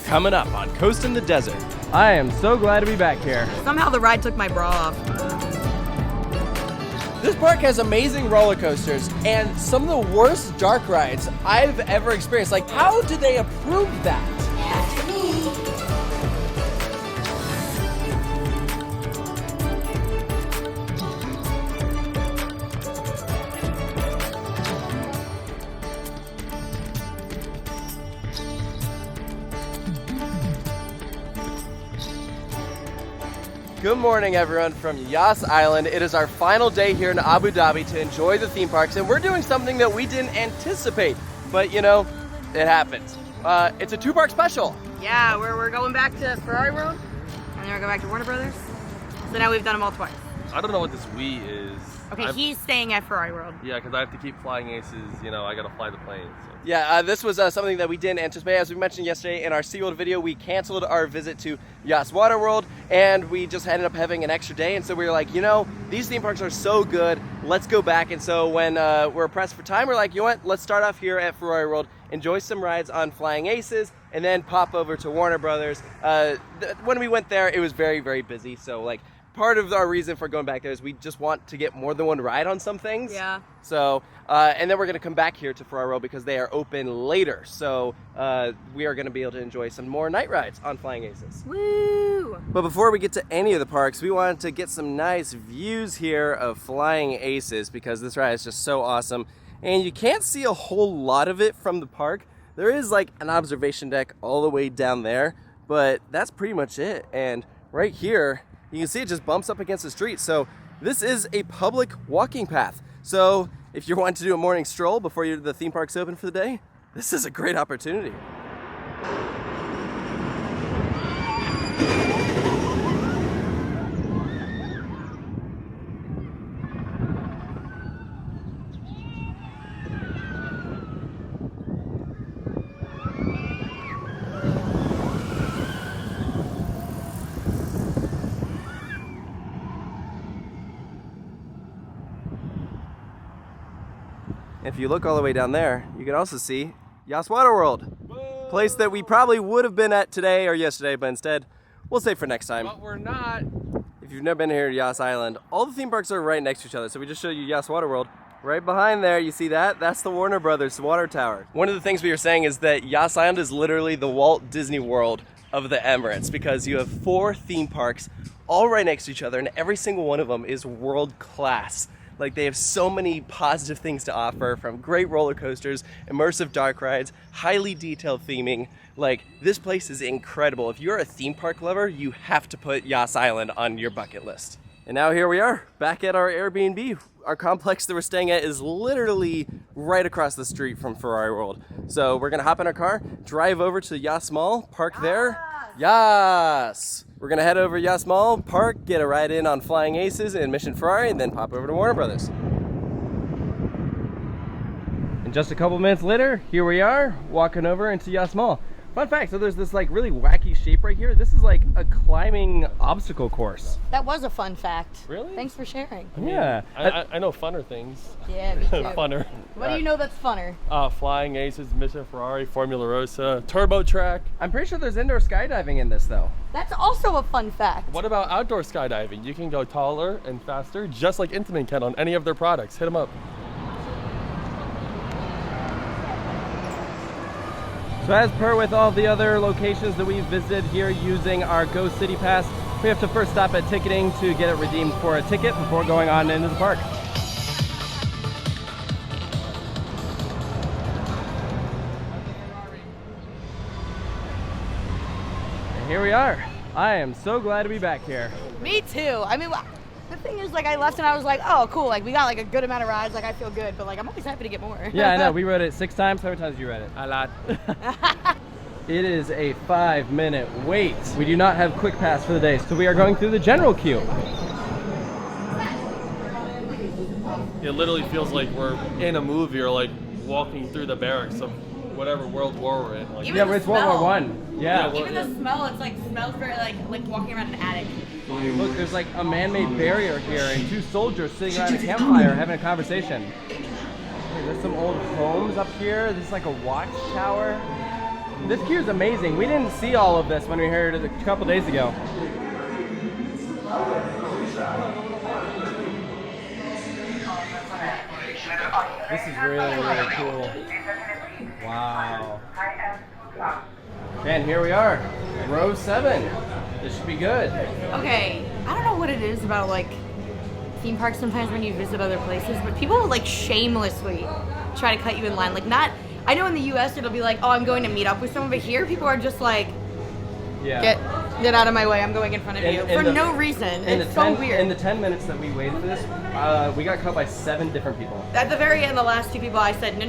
Coming up on Coastin the Desert. I am so glad to be back here. Somehow the ride took my bra off. This park has amazing roller coasters and some of the worst dark rides I've ever experienced. Like, how did they approve that? After me. Good morning, everyone, from Yas Island. It is our final day here in Abu Dhabi to enjoy the theme parks, and we're doing something that we didn't anticipate, but you know, it happens. It's a two-park special. Yeah, we're going back to Ferrari World, and then we're going back to Warner Brothers. So now we've done them all twice. I don't know what this we is. Okay, he's staying at Ferrari World. Yeah, because I have to keep flying aces. You know, I got to fly the plane. So. Yeah, this was something that we didn't anticipate. As we mentioned yesterday in our SeaWorld video, we canceled our visit to Yas Water World, and we just ended up having an extra day. And so we were like, you know, these theme parks are so good. Let's go back. And so when we're pressed for time, we're like, you know what? Let's start off here at Ferrari World, enjoy some rides on Flying Aces, and then pop over to Warner Brothers. When we went there, it was very, very busy. So like, part of our reason for going back there is we just want to get more than one ride on some things. Yeah. So, and then we're going to come back here to Ferrari World because they are open later. So we are going to be able to enjoy some more night rides on Flying Aces. Woo! But before we get to any of the parks, we wanted to get some nice views here of Flying Aces because this ride is just so awesome. And you can't see a whole lot of it from the park. There is like an observation deck all the way down there, but that's pretty much it. And right here, you can see it just bumps up against the street. So this is a public walking path. So if you're wanting to do a morning stroll before the theme park's open for the day, this is a great opportunity. If you look all the way down there, you can also see Yas Water World. Place that we probably would have been at today or yesterday, but instead, we'll save for next time. But we're not. If you've never been here to Yas Island, all the theme parks are right next to each other. So we just showed you Yas Water World. Right behind there, you see that? That's the Warner Brothers water tower. One of the things we were saying is that Yas Island is literally the Walt Disney World of the Emirates because you have 4 theme parks all right next to each other, and every single one of them is world class. Like, they have so many positive things to offer, from great roller coasters, immersive dark rides, highly detailed theming. Like, this place is incredible. If you're a theme park lover, you have to put Yas Island on your bucket list. And now here we are, back at our Airbnb. Our complex that we're staying at is literally right across the street from Ferrari World. So we're gonna hop in our car, drive over to Yas Mall, park there. Yas! We're gonna head over Yas Mall, park, get a ride in on Flying Aces and Mission Ferrari, and then pop over to Warner Brothers. And just a couple minutes later, here we are, walking over into Yas Mall. Fun fact, so there's this like really wacky shape right here. This is like a climbing obstacle course. That was a fun fact. Really? Thanks for sharing. Yeah. I know funner things. Yeah, me too. Funner. What do you know that's funner? Flying Aces, Mission Ferrari, Formula Rosa, Turbo Track. I'm pretty sure there's indoor skydiving in this though. That's also a fun fact. What about outdoor skydiving? You can go taller and faster, just like Intamin can on any of their products. Hit them up. So as per with all the other locations that we've visited here using our Go City Pass, we have to first stop at ticketing to get it redeemed for a ticket before going on into the park. And here we are. I am so glad to be back here. Me too. I mean, the thing is, like, I left and I was like, oh, cool. Like, we got like a good amount of rides. Like, I feel good. But like, I'm always happy to get more. Yeah, I know. We rode it 6 times. How many times did you ride it? A lot. It is a 5-minute wait. We do not have quick pass for the day, so we are going through the general queue. It literally feels like we're in a movie or like walking through the barracks of whatever World War we're in. Like, Even Yeah, the but it's World War smell. One. Yeah. Yeah, Even the smell, it's like smells very like walking around an attic. Look, there's like a man-made barrier here and 2 soldiers sitting around a campfire having a conversation. Hey, there's some old homes up here. This is like a watchtower. This queue is amazing. We didn't see all of this when we heard it a couple days ago. This is really, really cool. Wow. And here we are, row 7. This should be good. Okay, I don't know what it is about like theme parks sometimes when you visit other places, but people will like shamelessly try to cut you in line. Like not, I know in the US it'll be like, oh, I'm going to meet up with someone, but here people are just like, get out of my way, I'm going in front of you for no reason. It's so weird. In the 10 minutes that we waited for this, we got cut by 7 different people. At the very end, the last 2 people, I said, no.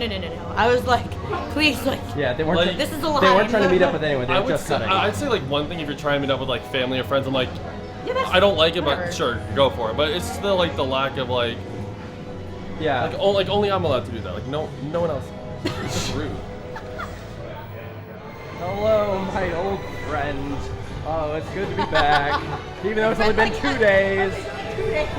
I was like, please, like, yeah, they weren't. Like, this is a lie. They weren't trying to meet up with anyone. They were just cutting. I'd say like one thing if you're trying to meet up with like family or friends, I'm like, yeah, I don't like it, whatever. but sure, go for it. But it's still like the lack of like, yeah, like only I'm allowed to do that. Like no one else. It's just rude. Hello, my old friend. Oh, it's good to be back. Even though it's only been 2 days. 2 days.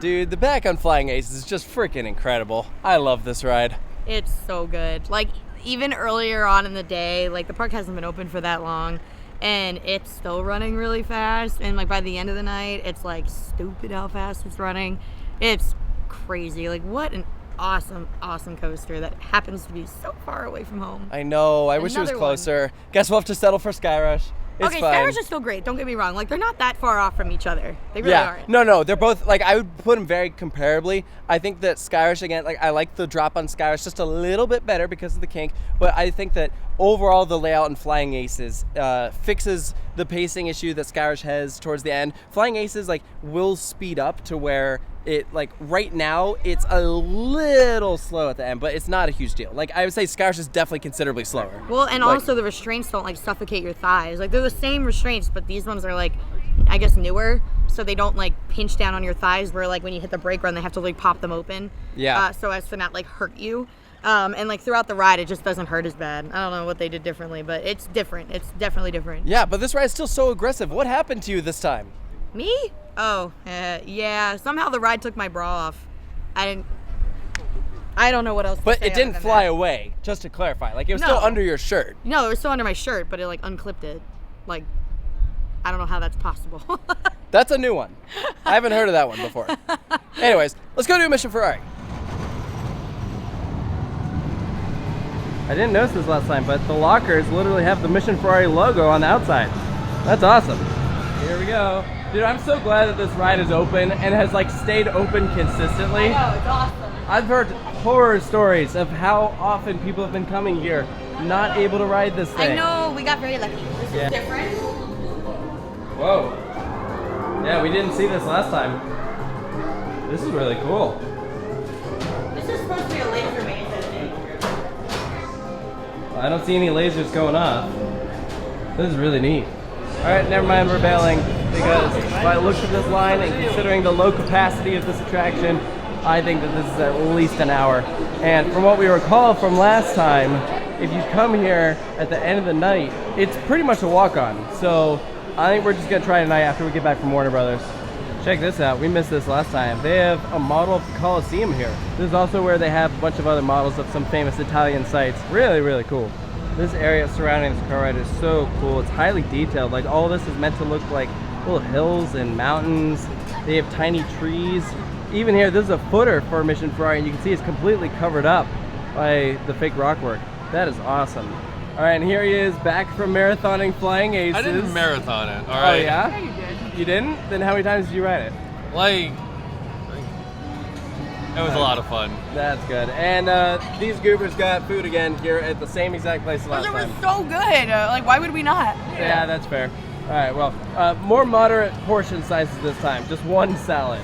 Dude, the back on Flying Aces is just freaking incredible. I love this ride. It's so good. Like, even earlier on in the day, like, the park hasn't been open for that long, and it's still running really fast. And, like, by the end of the night, it's, like, stupid how fast it's running. It's crazy. Like, what an awesome, awesome coaster that happens to be so far away from home. I know. I wish it was Another one. closer. Guess we'll have to settle for Skyrush. It's okay, fine. Skyrush is still great. Don't get me wrong. Like, they're not that far off from each other. They really aren't. No, they're both, like, I would put them very comparably. I think that Skyrush, again, like, I like the drop on Skyrush just a little bit better because of the kink, but I think that overall the layout in Flying Aces fixes the pacing issue that Skyrush has towards the end. Flying Aces, like, will speed up to where it, like, right now, it's a little slow at the end, but it's not a huge deal. Like, I would say Skyrush is definitely considerably slower. Well, and Like- also the restraints don't, like, suffocate your thighs. Like, they're the same restraints, but these ones are, like, I guess newer, so they don't, like, pinch down on your thighs where, like, when you hit the brake run, they have to, like, pop them open. Yeah. So as to not, like, hurt you. And, like, throughout the ride, it just doesn't hurt as bad. I don't know what they did differently, but it's different. It's definitely different. Yeah, but this ride's still so aggressive. What happened to you this time? Me? Oh, yeah. Somehow the ride took my bra off. I don't know what else to But say it didn't other than fly that. away, just to clarify. Like, it was No. still under your shirt. No, it was still under my shirt, but it, like, unclipped it. Like, I don't know how that's possible. That's a new one. I haven't heard of that one before. Anyways, let's go do Mission Ferrari. I didn't notice this last time, but the lockers literally have the Mission Ferrari logo on the outside. That's awesome. Here we go. Dude, I'm so glad that this ride is open and has, like, stayed open consistently. I know, it's awesome. I've heard horror stories of how often people have been coming here not able to ride this thing. I know, we got very lucky. This Yeah. is different. Whoa. Yeah, we didn't see this last time. This is really cool. This is supposed to be a laser maze, I think. I don't see any lasers going off. This is really neat. All right, never mind, we're bailing because by the looks of this line and considering the low capacity of this attraction, I think that this is at least an hour. And from what we recall from last time, if you come here at the end of the night, it's pretty much a walk-on. So I think we're just gonna try tonight after we get back from Warner Brothers. Check this out, we missed this last time. They have a model of the Colosseum here. This is also where they have a bunch of other models of some famous Italian sites. Really, really cool. This area surrounding this car ride is so cool. It's highly detailed. Like, all this is meant to look like little hills and mountains. They have tiny trees. Even here, this is a footer for Mission Ferrari, and you can see it's completely covered up by the fake rock work. That is awesome. All right, and here he is back from marathoning Flying Aces. I didn't marathon it. All Oh, right. yeah? Yeah, you did. You didn't? Then how many times did you ride it? Like, it was a lot of fun. That's good. And these goobers got food again here at the same exact place as last It was time. so good. Like, why would we not? Yeah, that's fair. All right, well, more moderate portion sizes this time. Just one salad.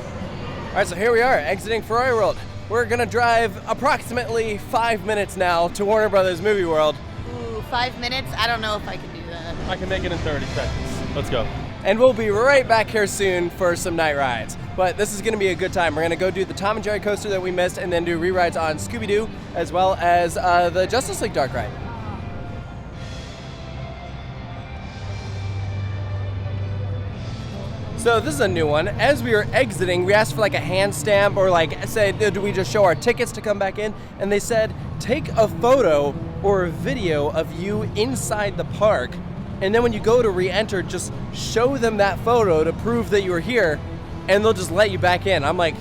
All right, so here we are, exiting Ferrari World. We're gonna drive approximately 5 minutes now to Warner Brothers Movie World. Ooh, 5 minutes? I don't know if I can do that. I can make it in 30 seconds. Let's go. and we'll be right back here soon for some night rides. But this is gonna be a good time. We're gonna go do the Tom and Jerry coaster that we missed, and then do re-rides on Scooby-Doo, as well as the Justice League Dark Ride. So this is a new one. As we were exiting, we asked for like a hand stamp, or like said, do we just show our tickets to come back in? And they said, take a photo or a video of you inside the park, and then when you go to re-enter, just show them that photo to prove that you were here, and they'll just let you back in. I'm like,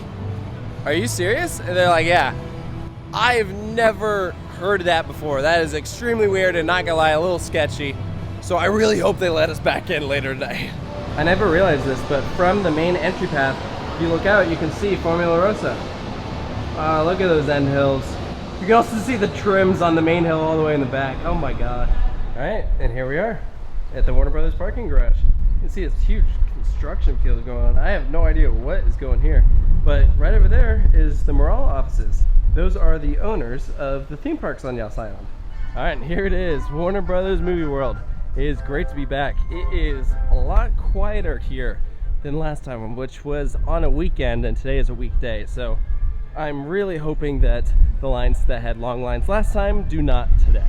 are you serious? And they're like, yeah. I've never heard of that before. That is extremely weird and, not gonna lie, a little sketchy. So I really hope they let us back in later today. I never realized this, but from the main entry path, if you look out, you can see Formula Rossa. Look at those end hills. You can also see the trims on the main hill all the way in the back. Oh my god. All right, and here we are at the Warner Brothers parking garage. You can see this huge construction field going on. I have no idea what is going here, but right over there is the Morale offices. Those are the owners of the theme parks on Yas Island. All right, and here it is, Warner Brothers Movie World. It is great to be back. It is a lot quieter here than last time, which was on a weekend, and today is a weekday. So I'm really hoping that the lines that had long lines last time do not today.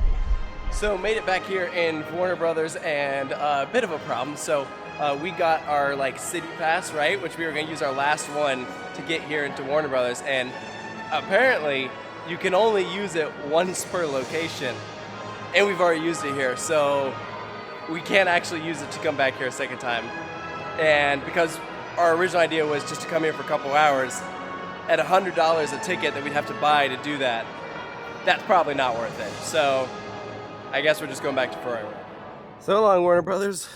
So made it back here in Warner Brothers, and a bit of a problem. So we got our like city pass, right? Which we were gonna use our last one to get here into Warner Brothers, and apparently you can only use it once per location, and we've already used it here. So we can't actually use it to come back here a second time. And because our original idea was just to come here for a couple hours, at $100 a ticket that we'd have to buy to do that, that's probably not worth it. So I guess we're just going back to Ferrari World. So long, Warner Brothers.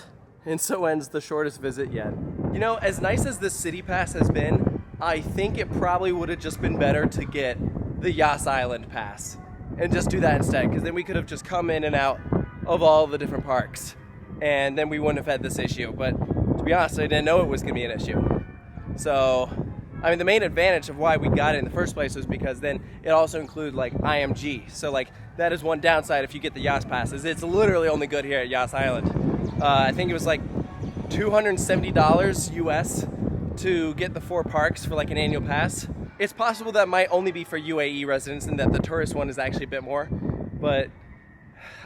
And so ends the shortest visit yet. You know, as nice as this city pass has been, I think it probably would have just been better to get the Yas Island pass and just do that instead, because then we could have just come in and out of all the different parks, and then we wouldn't have had this issue. But to be honest, I didn't know it was gonna be an issue. So, I mean, the main advantage of why we got it in the first place was because then it also included like IMG. So like, that is one downside if you get the Yas passes. It's literally only good here at Yas Island. I think it was like $270 US to get the 4 parks for like an annual pass. It's possible that might only be for UAE residents and that the tourist one is actually a bit more, but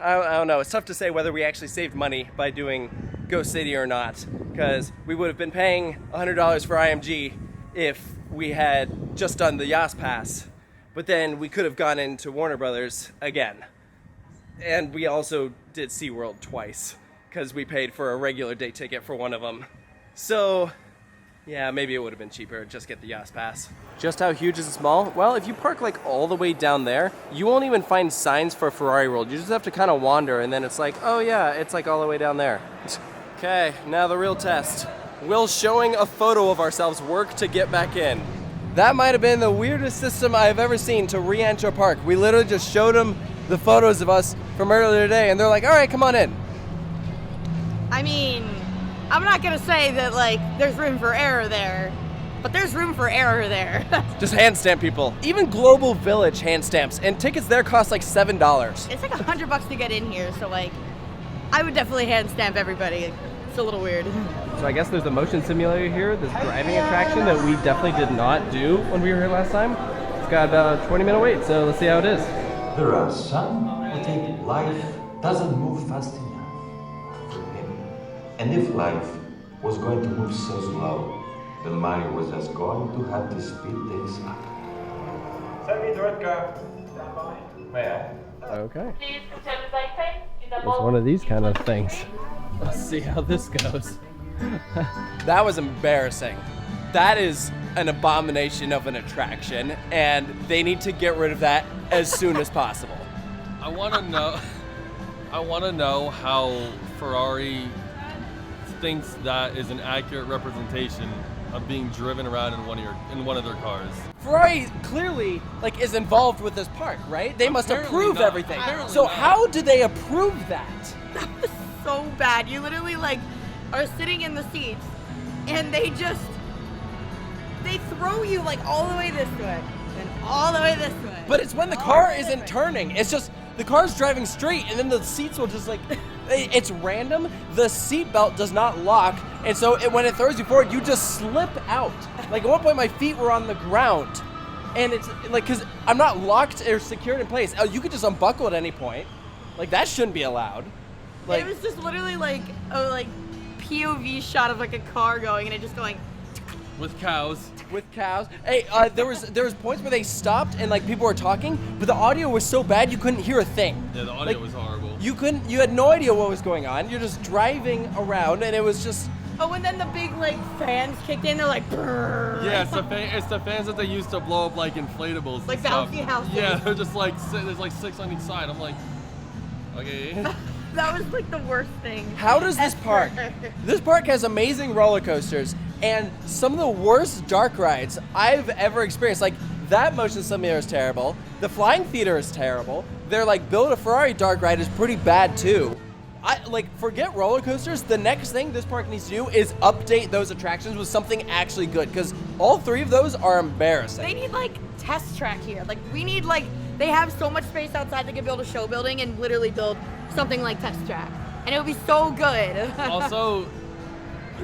I don't know. It's tough to say whether we actually saved money by doing Go City or not, because we would have been paying $100 for IMG if we had just done the Yas Pass, but then we could have gone into Warner Brothers again. And we also did SeaWorld twice, because we paid for a regular day ticket for one of them. So yeah, maybe it would have been cheaper to just get the Yas Pass. Just how huge is this mall? Well, if you park like all the way down there, you won't even find signs for Ferrari World. You just have to kind of wander, and then it's like, oh yeah, it's like all the way down there. Okay, now the real test. Will showing a photo of ourselves work to get back in? That might have been the weirdest system I've ever seen to re-enter a park. We literally just showed them the photos of us from earlier today, and they're like, all right, come on in. I mean, I'm not gonna say that like there's room for error there, but there's room for error there. Just hand stamp people. Even Global Village hand stamps, and tickets there cost like $7. It's like $100 to get in here, so like, I would definitely hand stamp everybody. It's a little weird. So I guess there's a motion simulator here, this driving attraction that we definitely did not do when we were here last time. It's got about a 20-minute wait, so let's see how it is. There are some who think life doesn't move fast enough for him. And if life was going to move so slow, then Mario was just going to have to speed things up. Send me the red car. Stand by. May I? Okay. Please consider the safety. It's one of these kind of things. Let's see how this goes. That was embarrassing. That is an abomination of an attraction, and they need to get rid of that as soon as possible. I want to know how Ferrari thinks that is an accurate representation of being driven around in one of their cars. Ferrari clearly is involved with this park, right? They must Apparently approve not. everything. Apparently So not. how do they approve that? That was so bad. You literally are sitting in the seats, and they throw you all the way this way and all the way this way. But it's when the car isn't turning. It's just the car's driving straight, and then the seats will just It's random. The seatbelt does not lock, and so when it throws you forward, you just slip out. Like at one point, my feet were on the ground, and it's like because I'm not locked or secured in place. Oh, you could just unbuckle at any point. Like that shouldn't be allowed. Like it was just literally like a POV shot of like a car going, and it just going. With cows. With cows. Hey, there was points where they stopped and like people were talking, but the audio was so bad you couldn't hear a thing. Yeah, the audio was horrible. You had no idea what was going on. You're just driving around and it was just. Oh, and then the big like fans kicked in. They're like, brrr. Yeah, it's the fans that they used to blow up like inflatables. Like and stuff. bouncy houses. Yeah, they're just like there's like 6 on each side. I'm like, okay. That was like the worst thing. How does this park? This park has amazing roller coasters and some of the worst dark rides I've ever experienced. Like that motion simulator is terrible. The flying theater is terrible. Their like Build a Ferrari dark ride is pretty bad too. Forget roller coasters. The next thing this park needs to do is update those attractions with something actually good because all 3 of those are embarrassing. They need like test track here. Like we need they have so much space outside they could build a show building and literally build something like test track, and it would be so good. Also,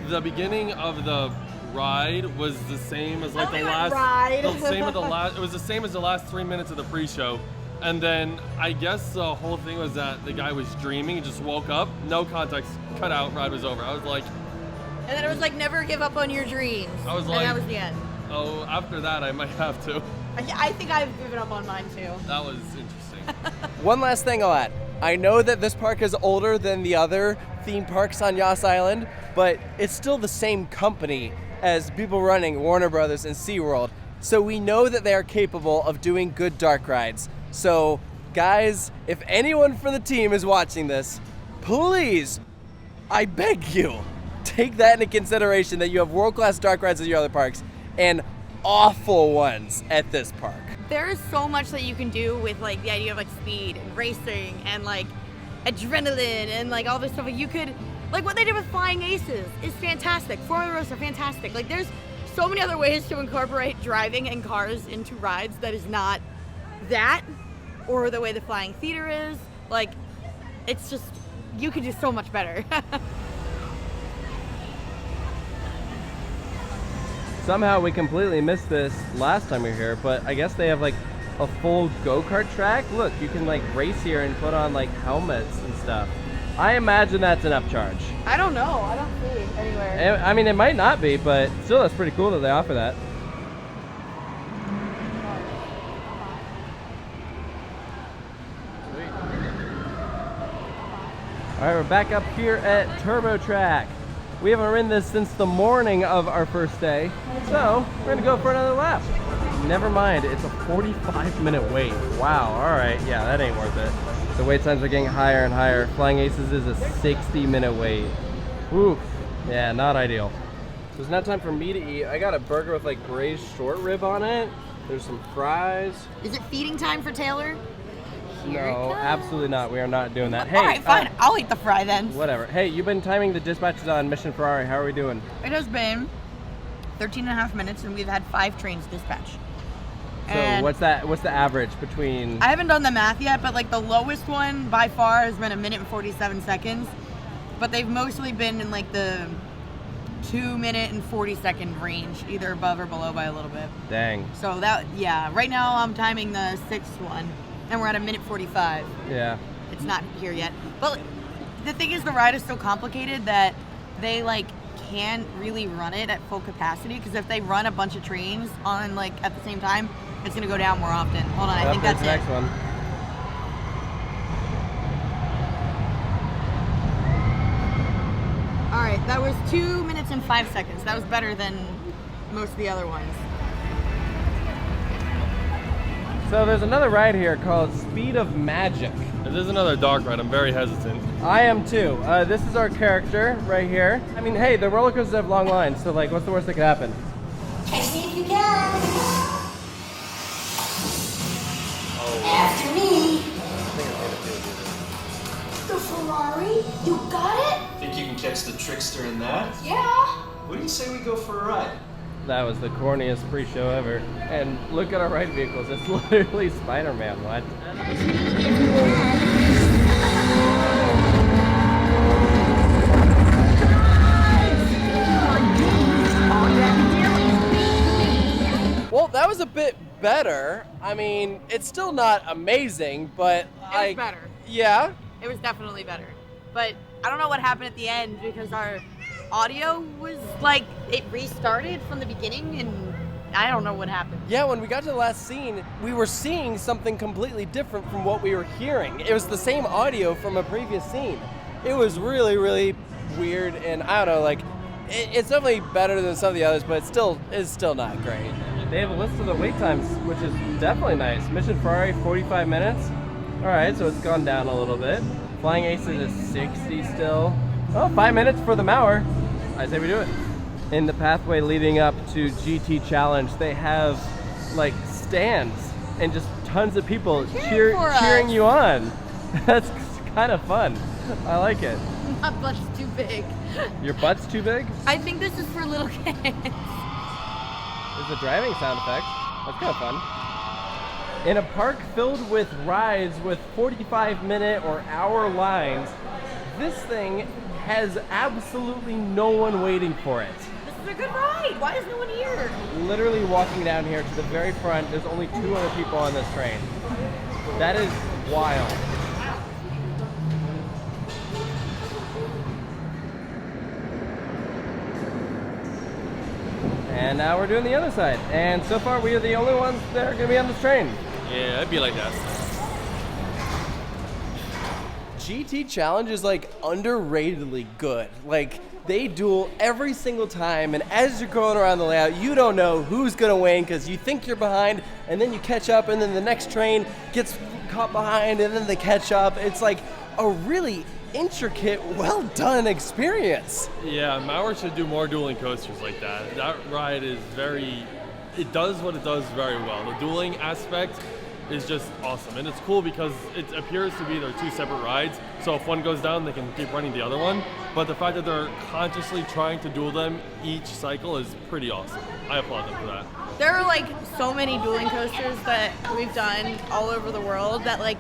the beginning of the ride was the same as like the last. Ride. The same as the last. It was the same as the last 3 minutes of the pre-show, and then I guess the whole thing was that the guy was dreaming. He just woke up, no context, cut out, ride was over. I was like. And then it was like, never give up on your dreams. I was like, and that was the end. Oh, after that I might have to. I think I've given up on mine too. That was interesting. One last thing I'll add. I know that this park is older than the other theme parks on Yas Island, but it's still the same company as people running Warner Brothers and SeaWorld. So we know that they are capable of doing good dark rides. So guys, if anyone from the team is watching this, please, I beg you, take that into consideration that you have world-class dark rides at your other parks and awful ones at this park. There is so much that you can do with like the idea of like speed and racing and like adrenaline and like all this stuff. Like you could, like what they did with Flying Aces is fantastic. Formula Roads are fantastic. Like there's so many other ways to incorporate driving and cars into rides that is not that or the way the Flying Theater is. Like it's just, you could do so much better. Somehow we completely missed this last time we were here, but I guess they have like a full go-kart track. Look, you can like race here and put on like helmets and stuff. I imagine that's an upcharge. I don't know. I don't see it anywhere. I mean, it might not be, but still that's pretty cool that they offer that. Sweet. All right, we're back up here at Turbo Track. We haven't ridden this since the morning of our first day, so we're gonna go for another lap. Never mind, it's a 45-minute wait. Wow, all right, yeah, that ain't worth it. The wait times are getting higher and higher. Flying Aces is a 60-minute wait. Oof, yeah, not ideal. So it's now time for me to eat. I got a burger with like braised short rib on it. There's some fries. Is it feeding time for Taylor? No, absolutely not. We are not doing that. Hey, all right, fine. I'll eat the fry then. Whatever. Hey, you've been timing the dispatches on Mission Ferrari. How are we doing? It has been 13 and a half minutes, and we've had 5 trains dispatch. So And what's the average between? I haven't done the math yet, but like the lowest one by far has been 1 minute and 47 seconds. But they've mostly been in like the 2 minute and 40-second range, either above or below by a little bit. Dang. So that, yeah, right now I'm timing the 6th one, and we're at 1 minute 45. Yeah. It's not here yet. But the thing is, the ride is so complicated that they like can't really run it at full capacity, because if they run a bunch of trains on like at the same time, it's gonna go down more often. Hold on, I think that's the next one. All right, that was 2 minutes and 5 seconds. That was better than most of the other ones. So there's another ride here called Speed of Magic. If there's another dark ride, I'm very hesitant. I am too. This is our character right here. I mean, hey, the roller coasters have long lines, so like, what's the worst that could happen? Catch me if you can. After me. The Ferrari? You got it? Think you can catch the trickster in that? Yeah. What do you say we go for a ride? That was the corniest pre-show ever. And look at our ride vehicles. It's literally Spider-Man. What? that was a bit better. I mean, it's still not amazing, but It was better. Yeah. It was definitely better. But I don't know what happened at the end because our audio was like, it restarted from the beginning and I don't know what happened. Yeah, when we got to the last scene, we were seeing something completely different from what we were hearing. It was the same audio from a previous scene. It was really, really weird, and I don't know, like, it's definitely better than some of the others, but it's still not great. They have a list of the wait times, which is definitely nice. Mission Ferrari, 45 minutes. All right, so it's gone down a little bit. Flying Aces is 60 still. Oh, 5 minutes for the Mauer. I say we do it. In the pathway leading up to GT Challenge, they have like stands and just tons of people cheering you on. That's kind of fun. I like it. My butt's too big. Your butt's too big? I think this is for little kids. There's a driving sound effect. That's kind of fun. In a park filled with rides with 45-minute or hour lines, this thing has absolutely no one waiting for it. This is a good ride. Why is no one here? Literally walking down here to the very front, there's only 2 other people on this train. That is wild. And now we're doing the other side. And so far we are the only ones that are gonna be on this train. Yeah, it'd be like that. GT Challenge is like underratedly good. Like, they duel every single time, and as you're going around the layout, you don't know who's gonna win because you think you're behind, and then you catch up, and then the next train gets caught behind, and then they catch up. It's like a really intricate, well done experience. Yeah, Mauer should do more dueling coasters like that. That ride is it does what it does very well. The dueling aspect is just awesome, and it's cool because it appears to be they're 2 separate rides, so if one goes down they can keep running the other one, but the fact that they're consciously trying to duel them each cycle is pretty awesome. I applaud them for that. There are like so many dueling coasters that we've done all over the world that like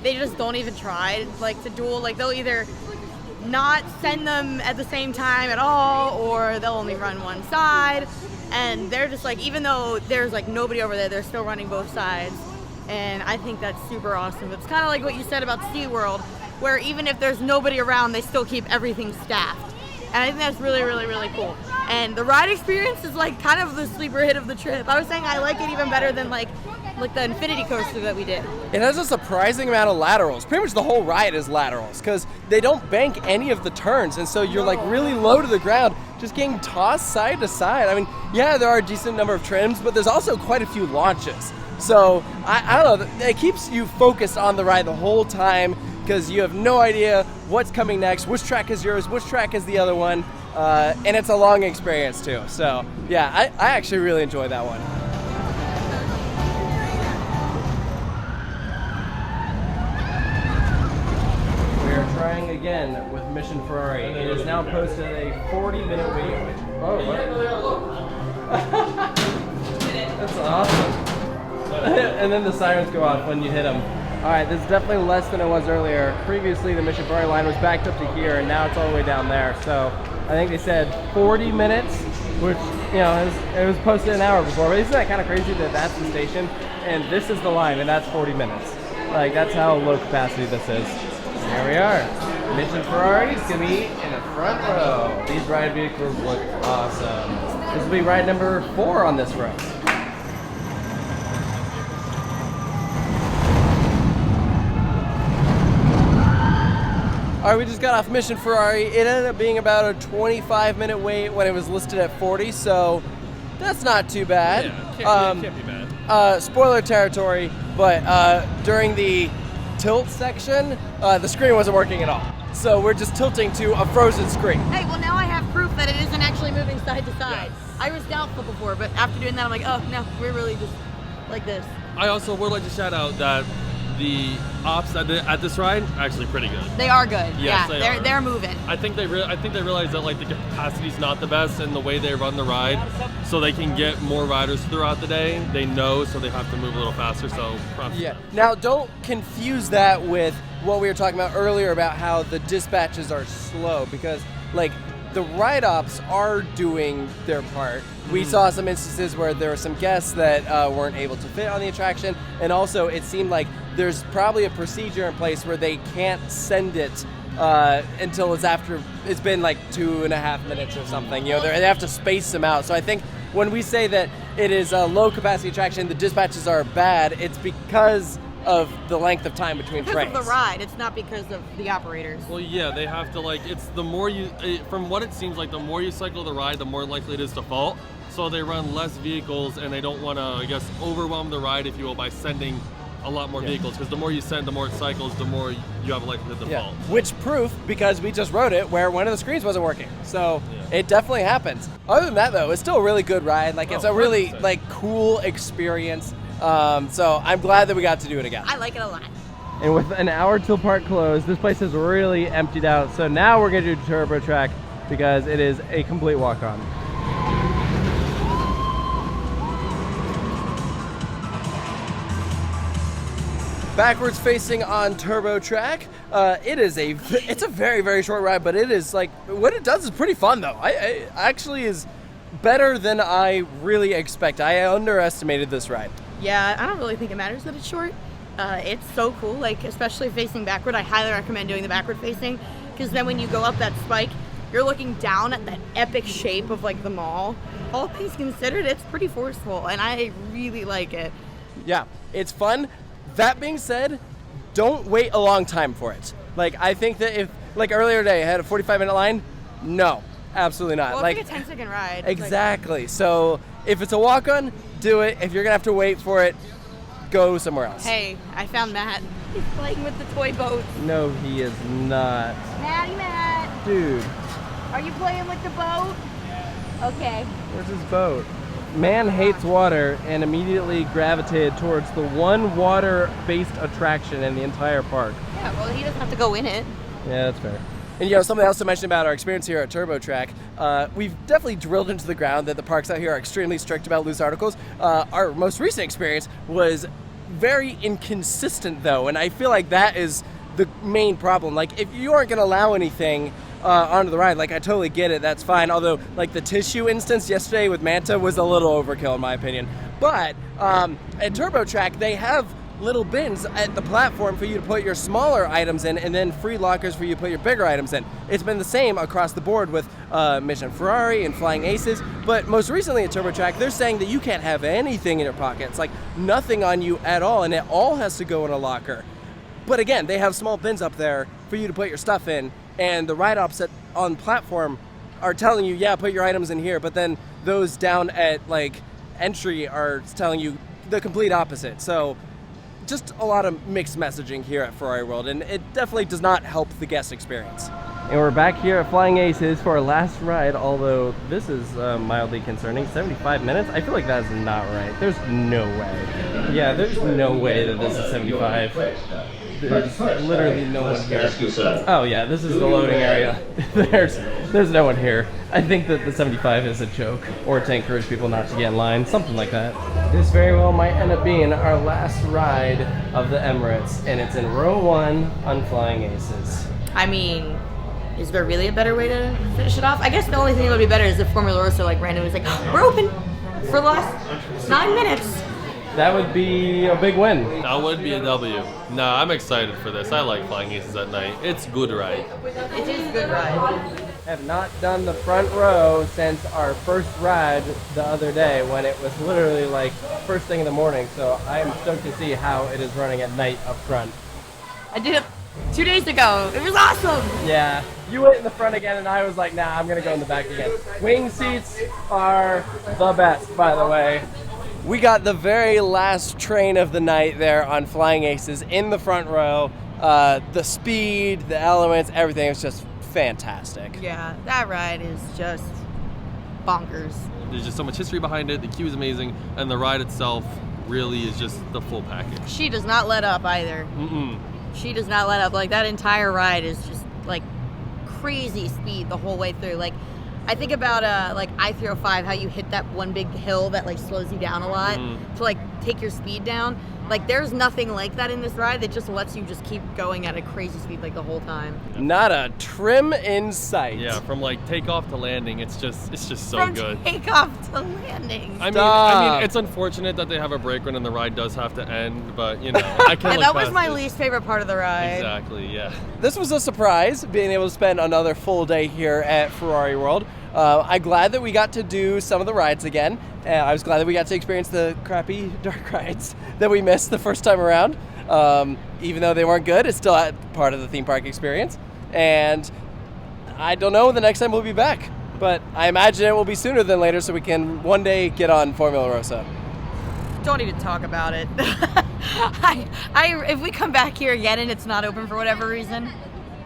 they just don't even try like to duel. Like they'll either not send them at the same time at all, or they'll only run one side, and they're just like, even though there's like nobody over there, they're still running both sides. And I think that's super awesome. It's kind of like what you said about SeaWorld, where even if there's nobody around, they still keep everything staffed. And I think that's really, really, really cool. And the ride experience is like kind of the sleeper hit of the trip. I was saying I like it even better than like the Infinity Coaster that we did. It has a surprising amount of laterals. Pretty much the whole ride is laterals because they don't bank any of the turns, and so you're like really low to the ground, just getting tossed side to side. I mean, yeah, there are a decent number of trims, but there's also quite a few launches. So I don't know, it keeps you focused on the ride the whole time because you have no idea what's coming next, which track is yours, which track is the other one, and it's a long experience too. So yeah, I actually really enjoy that one. We are trying again with Mission Ferrari. It is now posted a 40-minute wait. Oh, what? That's awesome. And then the sirens go off when you hit them. All right, this is definitely less than it was earlier. Previously, the Mission Ferrari line was backed up to here, and now it's all the way down there. So I think they said 40 minutes, which, you know, it was posted an hour before. But isn't that kind of crazy that that's the station, and this is the line, and that's 40 minutes? Like, that's how low capacity this is. Here we are. Mission Ferrari is going to be in the front row. These ride vehicles look awesome. This will be ride number 4 on this row. All right, we just got off Mission Ferrari. It ended up being about a 25-minute wait when it was listed at 40, so that's not too bad. Yeah, it can't be bad. Spoiler territory, but during the tilt section, the screen wasn't working at all. So we're just tilting to a frozen screen. Hey, well now I have proof that it isn't actually moving side to side. Yes. I was doubtful before, but after doing that, I'm like, oh no, we're really just like this. I also would like to shout out that the ops at this ride are actually pretty good. They are good. Yes, yeah, they're moving. I think they realize that like the capacity's not the best in the way they run the ride, so they can get more riders throughout the day. They know, so they have to move a little faster. So props. Yeah. Now, don't confuse that with what we were talking about earlier about how the dispatches are slow, because like the ride-ops are doing their part. We saw some instances where there were some guests that weren't able to fit on the attraction, and also it seemed like there's probably a procedure in place where they can't send it until it's been like 2.5 minutes or something. You know, they have to space them out. So I think when we say that it is a low capacity attraction, the dispatches are bad, it's because of the length of time between trains. Because of the ride, it's not because of the operators. Well, yeah, they have to it's the more from what it seems like, the more you cycle the ride, the more likely it is to fault. So they run less vehicles, and they don't want to, I guess, overwhelm the ride, if you will, by sending a lot more vehicles, because the more you send, the more it cycles, the more you have a likelihood to fault. Which proof, because we just rode it where one of the screens wasn't working. So it definitely happens. Other than that, though, it's still a really good ride. Like, it's a really 100%. Cool experience. So I'm glad that we got to do it again. I like it a lot. And with an hour till park closed, this place is really emptied out. So now we're gonna do Turbo Track because it is a complete walk-on. Backwards facing on Turbo Track. It's a very, very short ride, but it is what it does is pretty fun though. I actually is better than I really expect. I underestimated this ride. Yeah, I don't really think it matters that it's short. It's so cool, like especially facing backward. I highly recommend doing the backward facing, because then when you go up that spike, you're looking down at that epic shape of like the mall. All things considered, it's pretty forceful, and I really like it. Yeah, it's fun. That being said, don't wait a long time for it. Like, I think that if, earlier today, I had a 45-minute line, no, absolutely not. Well, it's like a 10-second ride. Exactly. So if it's a walk-on, do it. If you're gonna have to wait for it, go somewhere else. Hey, I found Matt. He's playing with the toy boat. No, he is not. Matt. Dude, Are you playing with the boat? Okay. where's his boat? Man hates water and immediately gravitated towards the one water-based attraction in the entire park. Yeah, well, he doesn't have to go in it. Yeah, that's fair. And something else to mention about our experience here at Turbo Track, we've definitely drilled into the ground that the parks out here are extremely strict about loose articles. Our most recent experience was very inconsistent though, and I feel like that is the main problem. Like, if you aren't gonna allow anything onto the ride, I totally get it, that's fine. Although, the tissue instance yesterday with Manta was a little overkill in my opinion. But at Turbo Track, they have little bins at the platform for you to put your smaller items in, and then free lockers for you to put your bigger items in. It's been the same across the board with Mission Ferrari and Flying Aces, but most recently at Turbo Track, they're saying that you can't have anything in your pockets, nothing on you at all, and it all has to go in a locker. But again, they have small bins up there for you to put your stuff in, and the ride-ops on platform are telling you, yeah, put your items in here, but then those down at entry are telling you the complete opposite. So just a lot of mixed messaging here at Ferrari World, and it definitely does not help the guest experience. And we're back here at Flying Aces for our last ride, although this is mildly concerning. 75 minutes? I feel like that's not right. There's no way. Yeah, there's no way that this is 75. There's literally no one here. Oh yeah, this is the loading area. There's no one here. I think that the 75 is a joke, or to encourage people not to get in line, something like that. This very well might end up being our last ride of the Emirates, and it's in row 1 on Flying Aces. I mean, is there really a better way to finish it off? I guess the only thing that would be better is if Formula Rossa randomly was we're open for the last 9 minutes. That would be a big win. That would be a W. Nah, I'm excited for this. I like Flying Aces at night. It's good ride. It is a good ride. Have not done the front row since our first ride the other day, when it was literally first thing in the morning, so I am stoked to see how it is running at night up front. I did it 2 days ago. It was awesome. Yeah, you went in the front again and I was like, nah, I'm gonna go in the back again. Wing seats are the best, by the way. We got the very last train of the night there on Flying Aces in the front row. The speed, the elements, everything was just fantastic. Yeah, that ride is just bonkers. There's just so much history behind it. The queue is amazing, and the ride itself really is just the full package. She does not let up either. She does not let up. That entire ride is just crazy speed the whole way through. I think about I-305, how you hit that one big hill that slows you down a lot to take your speed down. Like, there's nothing like that in this ride that just lets you just keep going at a crazy speed like the whole time. Not a trim in sight. Yeah, from like takeoff to landing, it's just so From good. takeoff to landing. I mean, it's unfortunate that they have a brake run and the ride does have to end, but you know, I can. And that was my least favorite part of the ride. Exactly. Yeah. This was a surprise, being able to spend another full day here at Ferrari World. I'm glad that we got to do some of the rides again. I was glad that we got to experience the crappy dark rides that we missed the first time around. Even though they weren't good, it's still part of the theme park experience. And I don't know when the next time we'll be back, but I imagine it will be sooner than later so we can one day get on Formula Rossa. Don't even talk about it. If we come back here again and it's not open for whatever reason,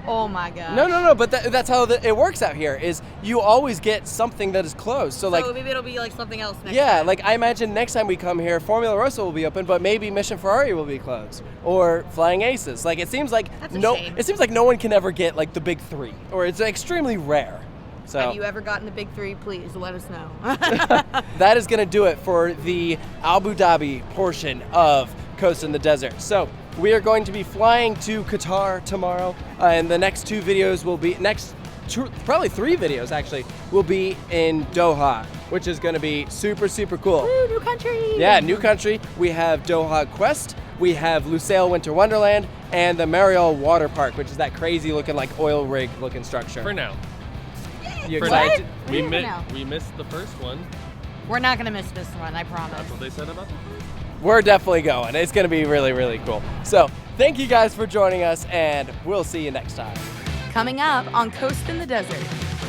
oh my god. No, but that's how it works out here, is you always get something that is closed. So like, maybe it'll be like something else next yeah, time. like I imagine next time we come here, Formula Rossa will be open, but maybe Mission Ferrari will be closed, or Flying Aces. Like it seems like shame. It seems like no one can ever get like the big three, or it's extremely rare. So have you ever gotten the big three? Please let us know. that is going to do it for the Abu Dhabi portion of Coast in the Desert. So we are going to be flying to Qatar tomorrow, and the next two videos will be probably three videos actually will be in Doha, which is going to be super cool. Woo, new country. Yeah, new country. We have Doha Quest, we have Lusail Winter Wonderland, and the Mariel Water Park, which is that crazy looking like oil rig looking structure. For now. You For excited? now. What do you mean now? We missed the first one. We're not gonna miss this one, I promise. That's what they said about the first. We're definitely going. It's going to be really cool. So thank you guys for joining us, and we'll see you next time. Coming up on Coast in the Desert.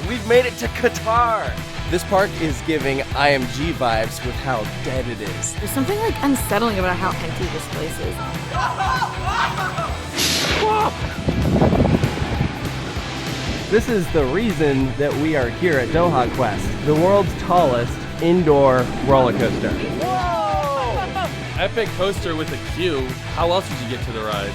We've made it to Qatar. This park is giving IMG vibes with how dead it is. There's something like unsettling about how empty this place is. This is the reason that we are here at Doha Quest, the world's tallest indoor roller coaster. Epic coaster with a queue. How else did you get to the ride?